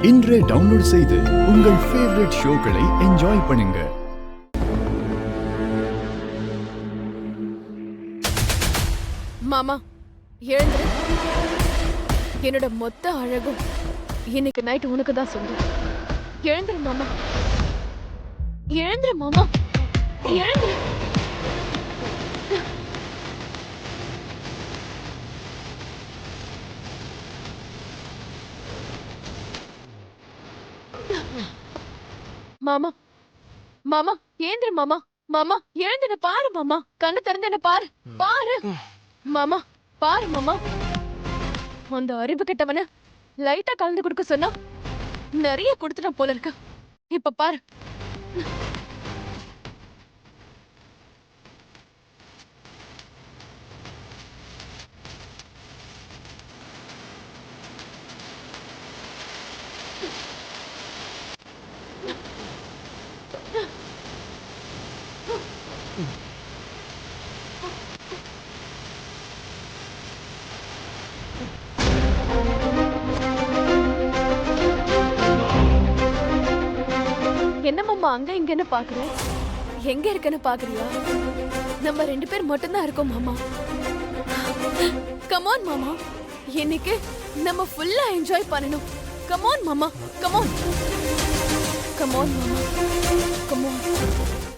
இன்றே டவுன்லோட் செய்து உங்கள் ஃபேவரட் ஷோக்களை என்ஜாய் பண்ணுங்க. மாமா எழுந்துரு. என்னோட மொத்த அழகும் இன்னைக்கு நைட் உனக்கு தான் சொல்லும். எழுந்துரு மாமா, எழுந்துரு மாமா, எழுந்துரு. மாமா மாமா ஏந்திரு மாமா, மாமா எழுந்து பாரு மாமா, கண்ணு திறந்து என்ன பாரு, பாரு மாமா, பாரு மாமா. அந்த அறிவு கெட்டவன லைட்டா கலந்து கொடுக்க சொன்னா நிறைய கொடுத்துட்டான் போல இருக்கு. இப்ப பாரு. என்ன மாமா அங்க இங்கன்னு பாக்குற? எங்க இருக்கன்னு பாக்குறியா? நம்ம 2 பேர் மட்டும்தான் இருக்கோம் மாமா. கமான் மாமா, இன்னைக்கு நம்ம ஃபுல்லா என்ஜாய் பண்ணணும். கமான் மாமா, கமான், கமான் மாமா, கமான்.